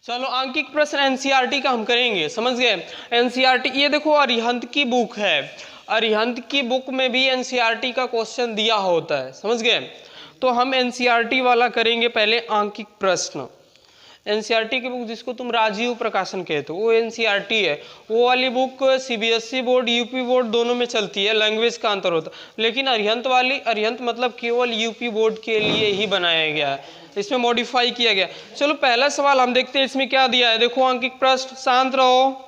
चलो आंकिक प्रश्न एनसीईआरटी का हम करेंगे, समझ गए। एनसीईआरटी ये देखो अरिहंत की बुक है, अरिहंत की बुक में भी एनसीईआरटी का क्वेश्चन दिया होता है, समझ गए। तो हम एनसीईआरटी वाला करेंगे पहले आंकिक प्रश्न। एनसीईआरटी की बुक जिसको तुम राजीव प्रकाशन कहते हो वो एनसीईआरटी है। वो वाली book CBSE board UP board दोनों में चलती है, लैंग्वेज का अंतर होता है। लेकिन अरिहंत वाली, अरिहंत मतलब केवल यूपी बोर्ड के लिए ही बनाया गया है, इसमें मॉडिफाई किया गया। चलो पहला सवाल हम देखते हैं इसमें क्या दिया है। देखो आंकिक प्रश्न, शांत रहो।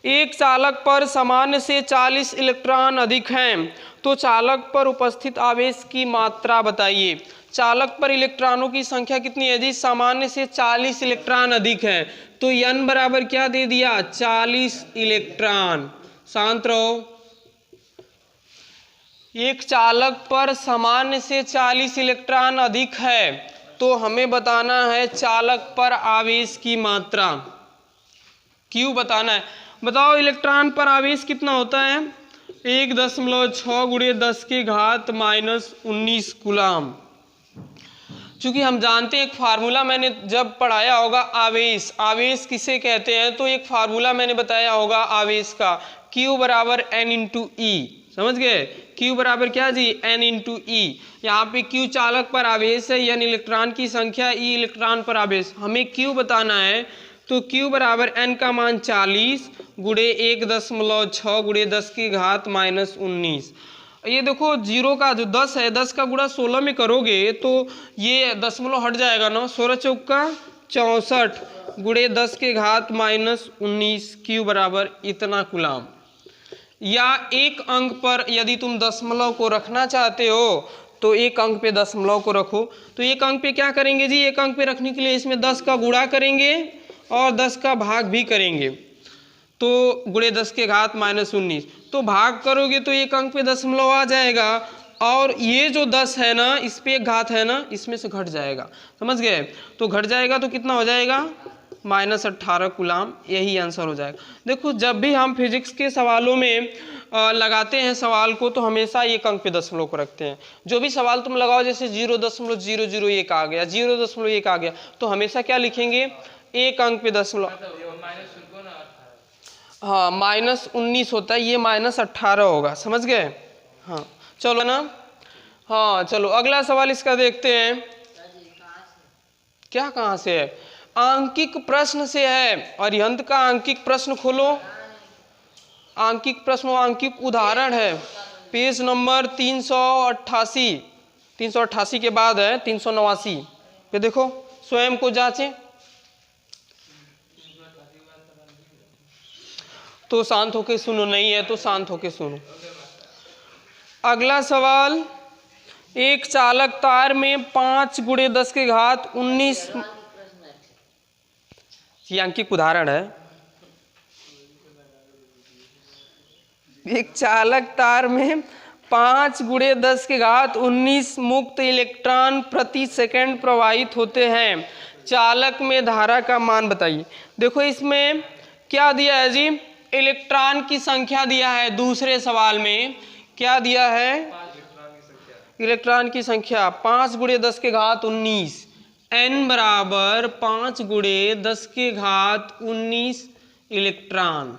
एक चालक पर सामान्य से 40 इलेक्ट्रॉन अधिक हैं, तो चालक पर उपस्थित आवेश की मात्रा बताइए। चालक पर इलेक्ट्रॉनों की संख्या कितनी है जी? सामान्य से 40 इलेक्ट्रॉन अधिक है, तो n बराबर क्या दे दिया? 40 इलेक्ट्रॉन। शांत रहो। एक चालक पर सामान्य से 40 इलेक्ट्रॉन अधिक है, तो हमें बताना है चालक पर आवेश की मात्रा, Q बताना है। बताओ इलेक्ट्रॉन पर आवेश कितना होता है? 1.6 गुणे 10 की घात -19 कूलाम। चूंकि हम जानते हैं एक फार्मूला मैंने जब पढ़ाया होगा आवेश, आवेश किसे कहते हैं, तो एक फार्मूला मैंने बताया होगा आवेश का, Q बराबर N इंटू ई, समझ गए। Q बराबर क्या जी? N इंटू ई। यहाँ पे Q चालक पर आवेश है, N इलेक्ट्रॉन की संख्या, E इलेक्ट्रॉन पर आवेश। हमें Q बताना है, तो Q बराबर N का मान 40 गुणे 1.6 गुणे 10 की घात -19। ये देखो जीरो का जो 10 है, 10 का गुणा 16 में करोगे तो ये दशमलव हट जाएगा ना, 16 चौका 64 गुणे 10 के घात -19। Q बराबर इतना कूलाम। या एक अंक पर यदि तुम दशमलव को रखना चाहते हो तो एक अंक पे दशमलव को रखो। तो एक अंक पे क्या करेंगे जी? एक अंक पे रखने के लिए इसमें 10 का गुणा करेंगे और 10 का भाग भी करेंगे, तो गुणे 10 के घात -19। तो भाग करोगे तो एक अंक पे दशमलव आ जाएगा, और ये जो 10 है ना, इस पे एक घात है ना, इसमें से घट जाएगा, समझ गए। तो घट जाएगा तो कितना हो जाएगा? -18 कूलाम। यही आंसर हो जाएगा। देखो जब भी हम फिजिक्स के सवालों में लगाते हैं सवाल को, तो हमेशा एक अंक पे दशमलव को रखते हैं। जो भी सवाल तुम लगाओ, जैसे 0.001 आ गया, 0.1 आ गया, तो हमेशा क्या लिखेंगे? एक अंक पे दशमलव। हाँ -19 होता है, ये -18 होगा, समझ गए। हाँ चलो ना। हाँ चलो अगला सवाल इसका देखते हैं। क्या कहाँ से है? आंकिक प्रश्न से है। अरिहंत का आंकिक प्रश्न खोलो। आंकिक प्रश्न आंकिक उदाहरण है, पेज नंबर 388। 388 के बाद है 389 पे, देखो स्वयं को जांचें। तो शांत होके सुनो, नहीं है तो शांत होके सुनो। अगला सवाल, एक चालक तार में 5 गुणे 10 के घात 19, ये आंकिक उदाहरण है। एक चालक तार में 5 गुणे 10 के घात 19 मुक्त इलेक्ट्रॉन प्रति सेकंड प्रवाहित होते हैं। चालक में धारा का मान बताइए। देखो इसमें क्या दिया है जी? इलेक्ट्रॉन की संख्या दिया है। दूसरे सवाल में क्या दिया है? इलेक्ट्रॉन की संख्या 5 गुणे 10 के घात 19। n बराबर 5 गुणे 10 के घात 19 इलेक्ट्रॉन।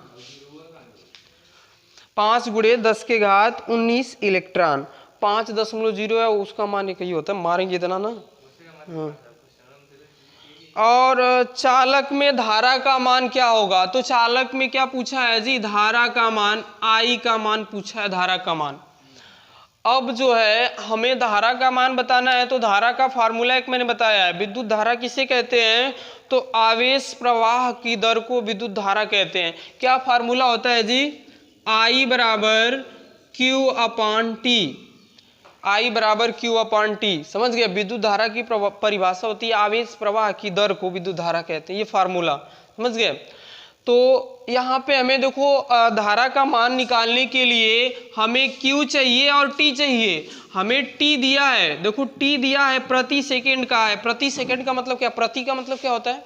5 गुणे 10 के घात 19 इलेक्ट्रॉन। 5.0 है उसका मान एक ही होता है, मारेंगे इतना ना। हाँ। और चालक में धारा का मान क्या होगा? तो चालक में क्या पूछा है जी? धारा का मान, I का मान पूछा है, धारा का मान। अब जो है हमें धारा का मान बताना है, तो धारा का फार्मूला एक मैंने बताया है। विद्युत धारा किसे कहते हैं? तो आवेश प्रवाह की दर को विद्युत धारा कहते हैं। क्या फार्मूला होता है जी? I बराबर Q/T। I बराबर Q/T, समझ गए। विद्युत धारा की परिभाषा होती है आवेश प्रवाह की दर को विद्युत धारा कहते हैं, ये फार्मूला, समझ गए। तो यहाँ पे हमें देखो धारा का मान निकालने के लिए हमें Q चाहिए और T चाहिए। हमें T दिया है, देखो T दिया है प्रति सेकंड का है। प्रति सेकंड का मतलब क्या? प्रति का मतलब क्या होता है?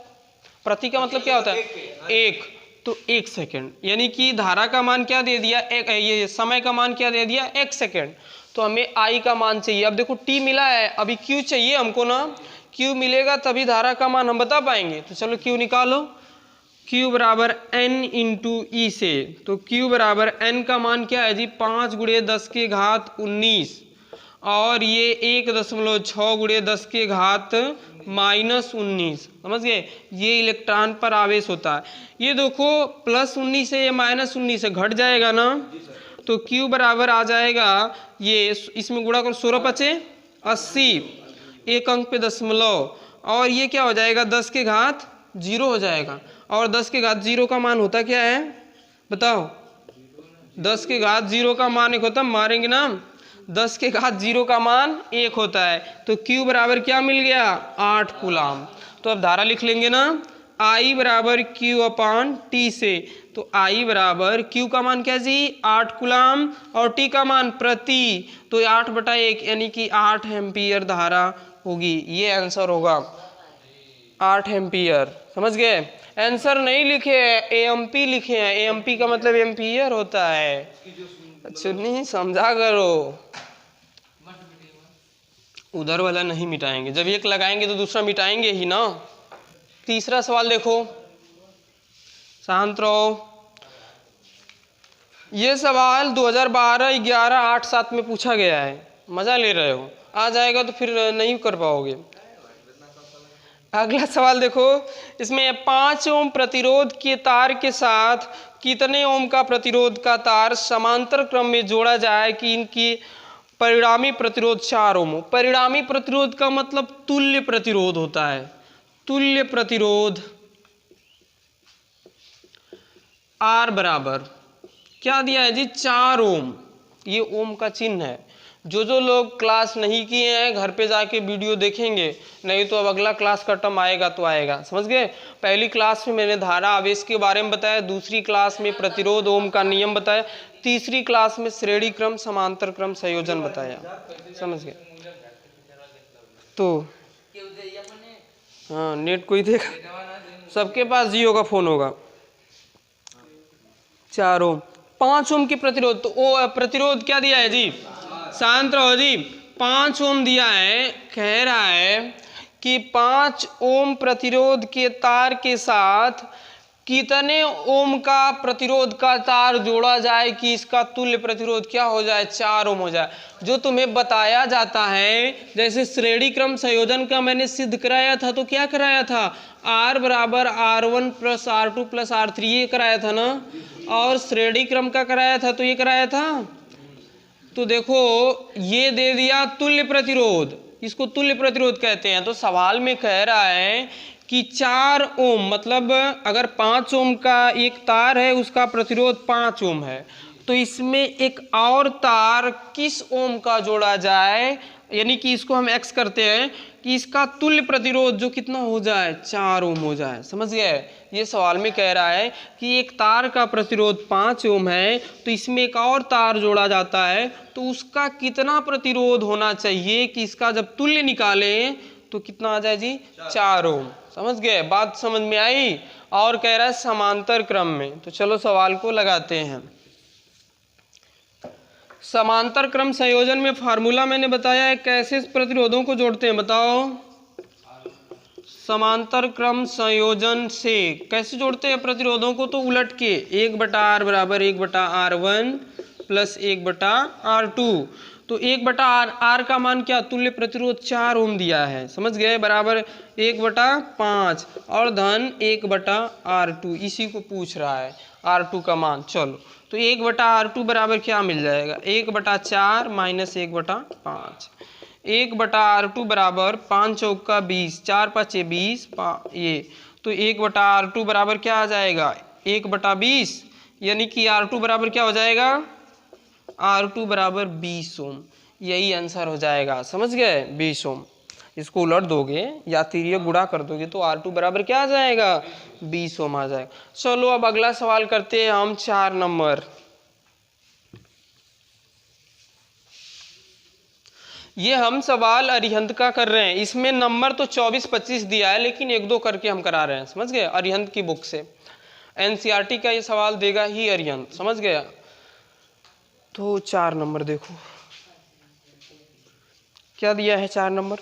प्रति का मतलब क्या होता है? एक। तो 1 सेकेंड, यानी कि धारा का मान क्या दे दिया, ये समय का मान क्या दे दिया, 1 सेकेंड। तो हमें आई का मान चाहिए। अब देखो टी मिला है, अभी क्यू चाहिए हमको ना, क्यू मिलेगा तभी धारा का मान हम बता पाएंगे। तो चलो क्यू निकालो, क्यू बराबर एन इंटू ई से। तो क्यू बराबर एन का मान क्या है जी, 5 × 10 की घात 19 और ये 1.6 × 10 की घात -19। समझ गए, ये इलेक्ट्रॉन पर आवेश होता है। ये देखो +19 से ये -19 से घट जाएगा ना, तो Q बराबर आ जाएगा, ये इसमें गुणा कर 16 × 5 = 80, एक अंक पे दशमलव, और ये क्या हो जाएगा 10 की घात 0 हो जाएगा। और 10 की घात 0 का मान होता क्या है बताओ, 10 की घात 0 का मान एक होता है, मारेंगे ना, 10 की घात 0 का मान 1 होता है। तो Q बराबर क्या मिल गया, 8 कूलाम। तो अब धारा लिख लेंगे ना, I बराबर Q/T से। तो I बराबर Q का मान क्या जी, 8 कूलाम, और T का मान प्रति, तो 8/1 यानी कि 8 एम्पीयर धारा होगी। ये आंसर होगा 8 एम्पीयर। समझ गए, आंसर नहीं लिखे हैं, एएमपी लिखे हैं। एएमपी का मतलब एम्पीयर होता है। अच्छा नहीं समझा करो, उधर वाला नहीं मिटाएंगे, जब एक लगाएंगे तो दूसरा मिटाएंगे ही ना। तीसरा सवाल देखो, शांत रहो। ये सवाल 2012, 11, 8, 7 में पूछा गया है। मजा ले रहे हो, आ जाएगा तो फिर नहीं कर पाओगे। अगला सवाल देखो, इसमें 5 ओम प्रतिरोध के तार के साथ कितने ओम का प्रतिरोध का तार समांतर क्रम में जोड़ा जाए कि इनकी परिणामी प्रतिरोध 4 ओम हो। परिणामी प्रतिरोध का मतलब तुल्य प्रतिरोध होता है। तुल्य प्रतिरोध R बराबर क्या दिया है जी, 4 ओम। ये ओम का चिन्ह है। जो लोग क्लास नहीं किए हैं घर पे जाके वीडियो देखेंगे, नहीं तो अब अगला क्लास का टर्म आएगा तो आएगा। समझ गए, पहली क्लास में मैंने धारा आवेश के बारे में बताया, दूसरी क्लास में प्रतिरोध ओम का नियम बताया, तीसरी क्लास में श्रेणी क्रम समांतर क्रम संयोजन बताया। समझ गए, तो हाँ नेट कोई देखा, सबके पास जियो का फोन होगा। 4 ओम, 5 ओम की प्रतिरोध, तो ओ प्रतिरोध क्या दिया है जी, शांत रहो जी, 5 ओम दिया है। कह रहा है कि 5 ओम प्रतिरोध के तार के साथ कितने ओम का प्रतिरोध का तार जोड़ा जाए कि इसका तुल्य प्रतिरोध क्या हो जाए, 4 ओम हो जाए। जो तुम्हें बताया जाता है, जैसे श्रेणी क्रम संयोजन का मैंने सिद्ध कराया था, तो क्या कराया था, R बराबर R1 + R2 + R3 ये कराया था ना, और श्रेणी क्रम का कराया था, तो ये कराया था। तो देखो ये दे दिया तुल्य प्रतिरोध, इसको तुल्य प्रतिरोध कहते हैं। तो सवाल में कह रहा है कि 4 ओम, मतलब अगर 5 ओम का एक तार है, उसका प्रतिरोध 5 ओम है, तो इसमें एक और तार किस ओम का जोड़ा जाए, यानी कि इसको हम एक्स करते हैं कि इसका तुल्य प्रतिरोध जो कितना हो जाए, 4 ओम हो जाए। समझ गए, ये सवाल में कह रहा है कि एक तार का प्रतिरोध 5 ओम है, तो इसमें एक और तार जोड़ा जाता है, तो उसका कितना प्रतिरोध होना चाहिए कि इसका जब तुल्य निकालें तो कितना आ जाए जी, 4 ओम। समझ गए, बात समझ में आई। और कह रहा है समांतर क्रम में, तो चलो सवाल को लगाते हैं। समांतर क्रम संयोजन में फार्मूला मैंने बताया है, कैसे प्रतिरोधों को जोड़ते हैं बताओ। समांतर क्रम संयोजन से कैसे जोड़ते हैं प्रतिरोधों को, तो उलट के 1/R बराबर 1/R1 + 1/R2। तो 1/R का मान क्या, तुल्य प्रतिरोध 4 ओम दिया है। समझ गए, बराबर 1/5 और धन 1/R2, इसी को पूछ रहा है R2 का मान। चलो तो 1/R2 बराबर क्या मिल जाएगा, 1/4 - 1/5। 1/R2 बराबर 5 चौका 20, 4 5 20, ये तो 1/R2 बराबर क्या आ जाएगा, 1/20, यानी कि R2 बराबर क्या हो जाएगा, R2 बराबर 20 ओम। यही आंसर हो जाएगा। समझ गए, 20 ओम। इसको उलट दोगे या तिर्यक गुणा कर दोगे तो R2 बराबर क्या आ जाएगा, 20 ओम आ जाएगा। चलो अब अगला सवाल करते हैं हम, 4 नंबर। ये हम सवाल अरिहंत का कर रहे हैं, इसमें नंबर तो 24 25 दिया है, लेकिन 1 2 करके हम करा रहे हैं। समझ गए, अरिहंत की बुक से। एनसीईआरटी का ये सवाल देगा ही अरिहंत, समझ गया। तो 4 नंबर देखो क्या दिया है। 4 नंबर,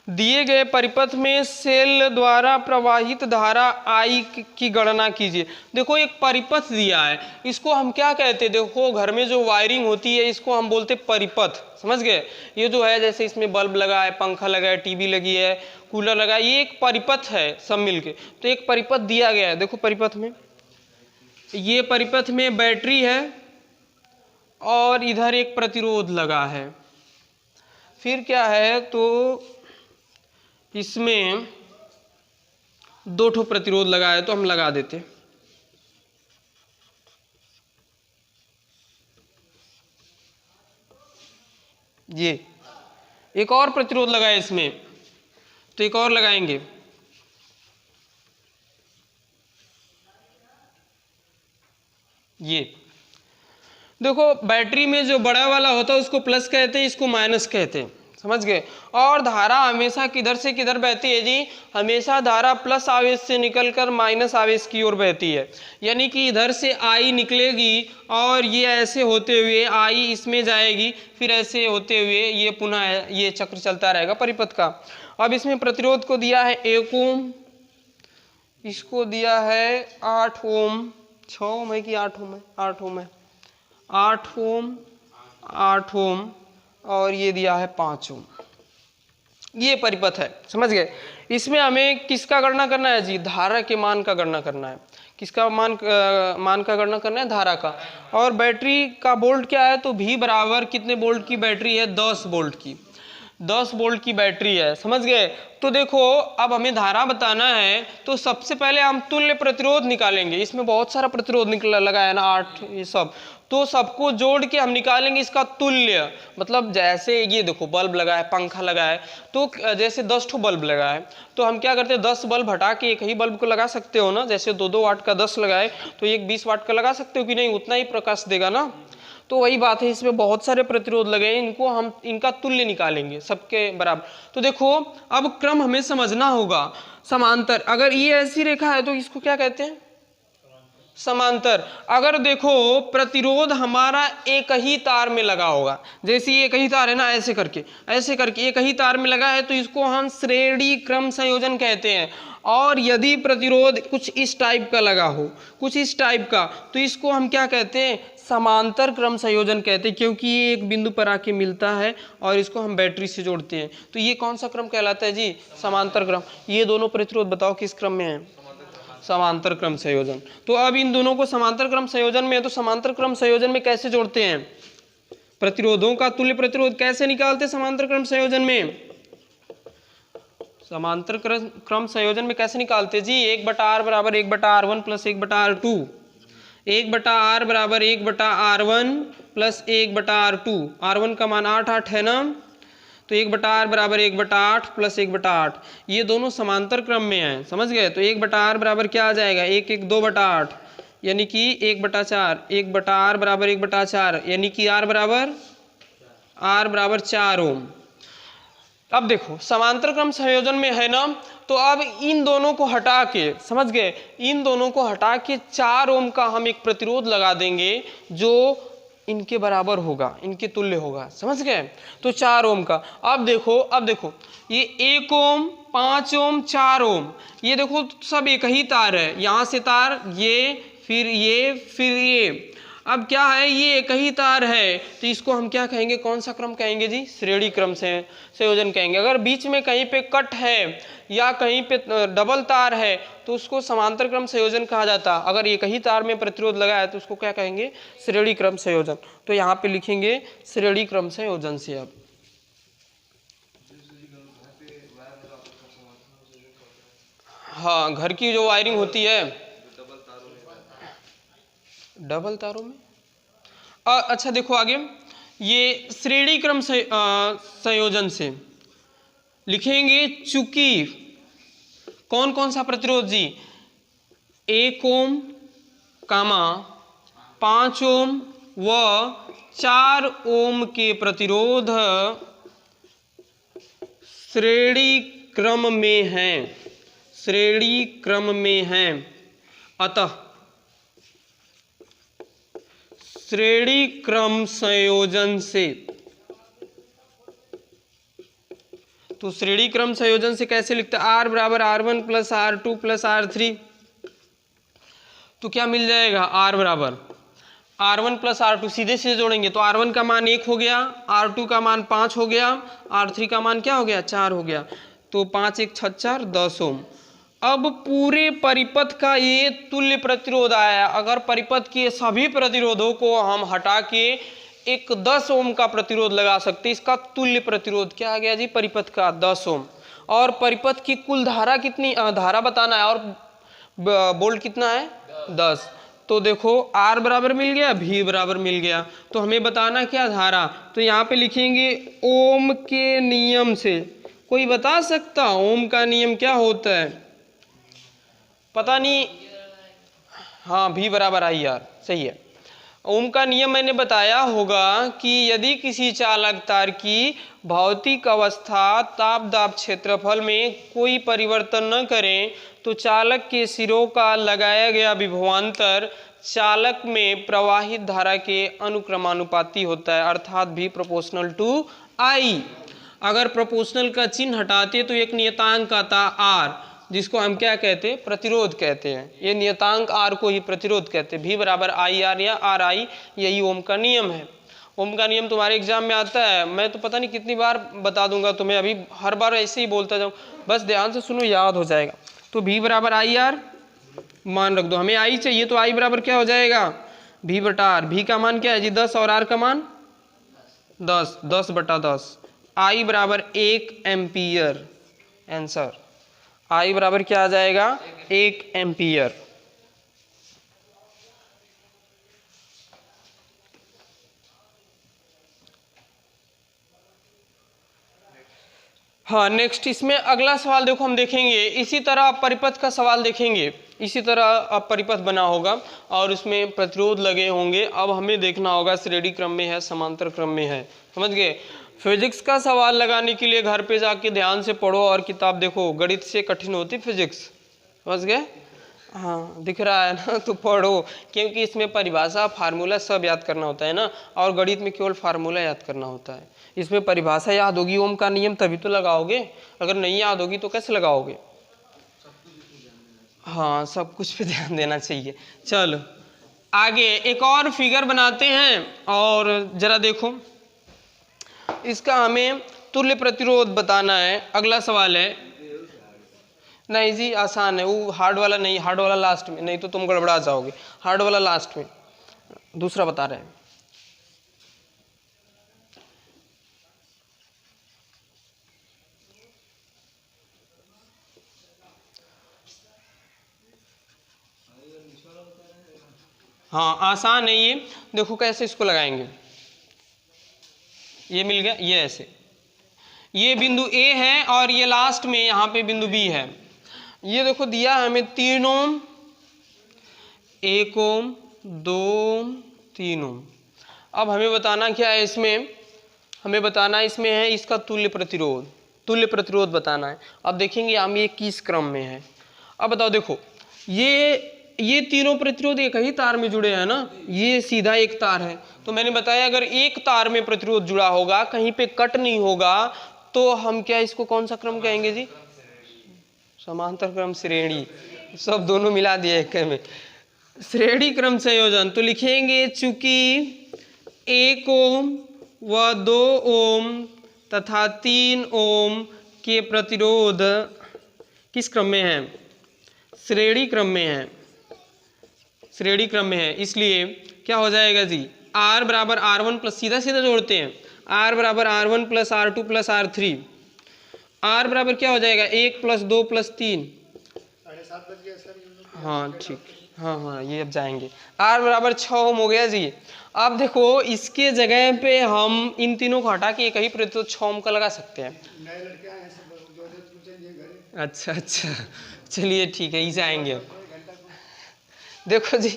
दिए गए परिपथ में सेल द्वारा प्रवाहित धारा I की गणना कीजिए। देखो एक परिपथ दिया है, इसको हम क्या कहते हैं, देखो घर में जो वायरिंग होती है इसको हम बोलते परिपथ, समझ गए। ये जो है जैसे इसमें बल्ब लगा है, पंखा लगा है, टीवी लगी है, कूलर लगा है, ये एक परिपथ है सब मिलके। तो एक परिपथ दिया गया है, देखो परिपथ में, ये परिपथ में बैटरी है और इधर एक प्रतिरोध लगा है। फिर क्या है, तो इसमें 2 ठो प्रतिरोध लगा है, तो हम लगा देते। ये एक और प्रतिरोध लगा है इसमें, तो एक और लगाएंगे। ये देखो बैटरी में जो बड़ा वाला होता है उसको प्लस कहते हैं, इसको माइनस कहते हैं, समझ गए। और धारा हमेशा किधर से किधर बहती है जी, हमेशा धारा प्लस आवेश से निकलकर माइनस आवेश की ओर बहती है। यानी कि इधर से I निकलेगी और ये ऐसे होते हुए I इसमें जाएगी, फिर ऐसे होते हुए ये पुनः ये चक्र चलता रहेगा परिपथ का। अब इसमें प्रतिरोध को दिया है 1 ओम, इसको दिया है 8 ओम, 6 ओम है कि 8 ओम है, 8 ओम है, 8 ओम, 8 ओम, और ये दिया है 5 ओम। ये परिपथ है, समझ गए। इसमें हमें किसका गणना करना है जी, धारा के मान का गणना करना है। किसका मान का गणना करना है, धारा का। और बैटरी का वोल्ट क्या है, तो V बराबर कितने वोल्ट की बैटरी है, 10 वोल्ट की, 10 वोल्ट की बैटरी है, समझ गए। तो देखो अब हमें धारा बताना है, तो सबसे पहले हम तुल्य प्रतिरोध निकालेंगे। इसमें बहुत सारा प्रतिरोध निकला लगा है ना, 8 ये सब, तो सबको जोड़ के हम निकालेंगे इसका तुल्य। मतलब जैसे ये देखो बल्ब लगा है, पंखा लगा है, तो जैसे 10 ठो बल्ब लगा है, तो हम क्या करते हैं 10 बल्ब हटा के एक ही बल्ब को लगा सकते हो ना। जैसे 2-2 वाट का 10 लगाए तो एक 20 वाट का लगा सकते हो कि नहीं, उतना ही प्रकाश देगा ना। तो वही बात है, इसमें बहुत सारे प्रतिरोध लगे हैं, इनको हम इनका तुल्य निकालेंगे सबके बराबर। तो देखो अब क्रम हमें समझना होगा। समांतर, अगर ये ऐसी रेखा है तो इसको क्या कहते हैं, समांतर। अगर देखो प्रतिरोध हमारा एक ही तार में लगा होगा, जैसे ये एक ही तार है ना, ऐसे करके एक ही तार में लगा है, तो इसको हम श्रेणी क्रम संयोजन कहते हैं। और यदि प्रतिरोध कुछ इस टाइप का लगा हो, कुछ इस टाइप का, तो इसको हम क्या कहते हैं, समांतर क्रम संयोजन कहते हैं, क्योंकि ये एक बिंदु पर आके मिलता है और इसको हम बैटरी से जोड़ते हैं। तो ये कौन सा क्रम कहलाता है जी, समांतर क्रम। ये दोनों प्रतिरोध बताओ किस क्रम में है, समांतर क्रम संयोजन। तो अब इन दोनों को समांतर क्रम संयोजन में है, तो समांतर क्रम संयोजन में कैसे जोड़ते हैं, प्रतिरोधों का तुल्य प्रतिरोध कैसे निकालते हैं समांतर क्रम संयोजन में, समांतर क्रम संयोजन में कैसे निकालते जी, 1/r बराबर 1/r1 प्लस 1/r2, 1/r बराबर 1/r1 प्लस 1/r2, r1 का मान 8 है ना, तो 1/r बराबर 1/8 प्लस 1/8, ये दोनों समांतर क्रम में है, समझ गए। तो 1/r बराबर क्या आ जाएगा, 1 2/8 यानी कि 1/4, 1/r बराबर 1/4 यानी कि r बराबर 4 ओम। अब देखो समांतर क्रम संयोजन में है ना, तो अब इन दोनों को हटा के, समझ गए, इन दोनों को हटा के 4 ओम का हम एक प्रतिरोध लगा देंगे जो इनके बराबर होगा, इनके तुल्य होगा, समझ गए। तो 4 ओम का। अब देखो ये 1 ओम, 5 ओम, 4 ओम, ये देखो सब एक ही तार है, यहाँ से तार, ये फिर ये फिर ये। अब क्या है, ये एक ही तार है, तो इसको हम क्या कहेंगे, कौन सा क्रम कहेंगे जी, श्रेणी क्रम से संयोजन कहेंगे। अगर बीच में कहीं पे कट है या कहीं पे डबल तार है तो उसको समांतर क्रम संयोजन कहा जाता है। अगर एक ही तार में प्रतिरोध लगा है तो उसको क्या कहेंगे, श्रेणी क्रम संयोजन। तो यहाँ पे लिखेंगे श्रेणी क्रम संयोजन से। अब हाँ, घर की जो वायरिंग होती है डबल तारों में, अच्छा देखो आगे, ये श्रेणी क्रम संयोजन से लिखेंगे, चूंकि कौन कौन सा प्रतिरोध जी, 1 ओम, 5 ओम व 4 ओम के प्रतिरोध श्रेणी क्रम में हैं, श्रेणी क्रम में हैं, अतः श्रेणी क्रम संयोजन से। तो श्रेणी क्रम संयोजन से कैसे लिखते हैं? R बराबर R1 plus R2 plus R3। तो क्या मिल जाएगा? R बराबर R1 प्लस R2 सीधे से जोड़ेंगे तो R1 का मान 1 हो गया, R2 का मान 5 हो गया, R3 का मान क्या हो गया? 4 हो गया। तो 5 1 6 4 10 ओम। अब पूरे परिपथ का ये तुल्य प्रतिरोध आया। अगर परिपथ के सभी प्रतिरोधों को हम हटा के एक 10 ओम का प्रतिरोध लगा सकते, इसका तुल्य प्रतिरोध क्या आ गया जी? परिपथ का 10 ओम। और परिपथ की कुल धारा कितनी, धारा बताना है, और वोल्ट कितना है? 10। तो देखो R बराबर मिल गया, V बराबर मिल गया। तो हमें बताना क्या? धारा। तो यहाँ पे लिखेंगे ओम के नियम से। कोई बता सकता ओम का नियम क्या होता है? पता नहीं। हाँ, V बराबर IR, सही है। ओम का नियम मैंने बताया होगा कि यदि किसी चालक तार की भौतिक अवस्था ताप दाब क्षेत्रफल में कोई परिवर्तन न करें तो चालक के सिरों का लगाया गया विभवांतर चालक में प्रवाहित धारा के अनुक्रमानुपाती होता है, अर्थात V प्रोपोर्शनल टू I। अगर प्रोपोर्शनल का चिन्ह हटाते तो एक नियतांक आता R, जिसको हम क्या कहते हैं? प्रतिरोध कहते हैं। ये नियतांक R को ही प्रतिरोध कहते हैं। V बराबर IR या RI, यही ओम का नियम है। ओम का नियम तुम्हारे एग्जाम में आता है, मैं तो पता नहीं कितनी बार बता दूंगा तुम्हें, अभी हर बार ऐसे ही बोलता जाऊँ, बस ध्यान से सुनो, याद हो जाएगा। तो V बराबर IR मान रख दो, हमें I चाहिए तो I बराबर क्या हो जाएगा? V बटा R। V का मान क्या है जी? 10 और R का मान 10, 10 बटा 10। I बराबर 1 एम्पियर। आंसर I बराबर क्या आ जाएगा? 1 एम्पियर। हाँ, नेक्स्ट इसमें अगला सवाल देखो, हम देखेंगे इसी तरह परिपथ का सवाल देखेंगे। इसी तरह अब परिपथ बना होगा और उसमें प्रतिरोध लगे होंगे। अब हमें देखना होगा श्रेणी क्रम में है, समांतर क्रम में है। समझ गए? फिजिक्स का सवाल लगाने के लिए घर पे जाके ध्यान से पढ़ो और किताब देखो। गणित से कठिन होती फिजिक्स, समझ गए? हाँ, दिख रहा है ना? तो पढ़ो, क्योंकि इसमें परिभाषा फार्मूला सब याद करना होता है ना, और गणित में केवल फार्मूला याद करना होता है। इसमें परिभाषा याद होगी, ओम का नियम, तभी तो लगाओगे। अगर नहीं याद होगी तो कैसे लगाओगे? हाँ, सब कुछ पे ध्यान देना चाहिए। चलो आगे एक और फिगर बनाते हैं, और जरा देखो इसका हमें तुल्य प्रतिरोध बताना है। अगला सवाल है, नहीं जी आसान है, वो हार्ड वाला नहीं, हार्ड वाला लास्ट में, नहीं तो तुम गड़बड़ा जाओगे। हार्ड वाला लास्ट में, दूसरा बता रहे हैं। हाँ आसान है ये, देखो कैसे इसको लगाएंगे। ये मिल गया, ये ऐसे, ये बिंदु A है और ये लास्ट में यहाँ पे बिंदु B है। ये देखो दिया है हमें 3 ओम, 1 ओम, 2 ओम, 3 ओम। अब हमें बताना क्या है इसमें? हमें बताना इसमें है इसका तुल्य प्रतिरोध। तुल्य प्रतिरोध बताना है। अब देखेंगे हम ये किस क्रम में है। अब बताओ, देखो ये तीनों प्रतिरोध एक ही तार में जुड़े हैं ना, ये सीधा एक तार है। तो मैंने बताया अगर एक तार में प्रतिरोध जुड़ा होगा, कहीं पे कट नहीं होगा, तो हम क्या इसको कौन सा क्रम कहेंगे जी? समांतर क्रम श्रेणी, सब दोनों मिला दिया एक में, श्रेणी क्रम संयोजन। तो लिखेंगे चूंकि 1 ओम व 2 ओम तथा 3 ओम के प्रतिरोध किस क्रम में है? श्रेणी क्रम में है। श्रेणी क्रम में है, इसलिए क्या हो जाएगा जी? R बराबर R1 प्लस, सीधा सीधा जोड़ते हैं, R बराबर R1 plus R2 plus R3। R बराबर क्या हो जाएगा? 1 प्लस 2 प्लस 3। हाँ ठीक, हाँ ये अब जाएंगे। R बराबर 6 ओम हो गया जी। अब देखो इसके जगह पे हम इन तीनों को हटा के एक ही प्रतिरोध 6 ओम का लगा सकते हैं। अच्छा, चलिए ठीक है, ही जाएंगे। देखो जी,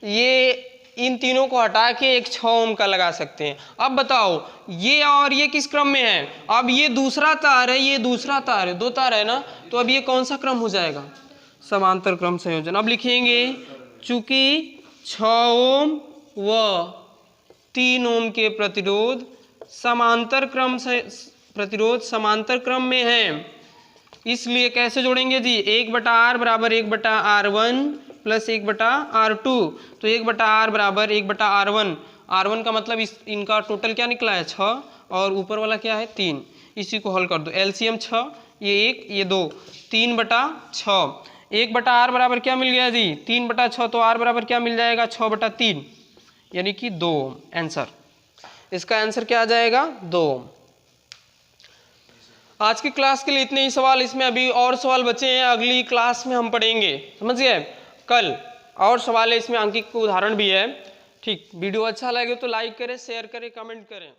ये इन तीनों को हटा के एक 6 ओम का लगा सकते हैं। अब बताओ ये और ये किस क्रम में है? अब ये दूसरा तार है, ये दूसरा तार है, 2 तार है ना, तो अब ये कौन सा क्रम हो जाएगा? समांतर क्रम संयोजन। अब लिखेंगे चूंकि 6 ओम व 3 ओम के प्रतिरोध समांतर क्रम में है, इसलिए कैसे जोड़ेंगे जी, 1/R बराबर 1/R1 प्लस 1/R2, तो 1/R बराबर 1/R1, R1 का मतलब इनका टोटल क्या निकला है 6 और ऊपर वाला क्या है 3, इसी को हल कर दो, एलसीएम 6, ये 1 ये 2, 3/6, 1/R बराबर क्या मिल गया जी 3/6, तो R बराबर क्या मिल जाएगा 6/3 यानी कि 2 आंसर, इसका आंसर क्या आ जाएगा 2। आज की क्लास के लिए इतने ही सवाल, इसमें अभी और सवाल बचे हैं, अगली क्लास में हम पढ़ेंगे, समझ गए, कल और सवाल है इसमें, अंकित को उदाहरण भी है। ठीक, वीडियो अच्छा लगे तो लाइक करें, शेयर करें, कमेंट करें।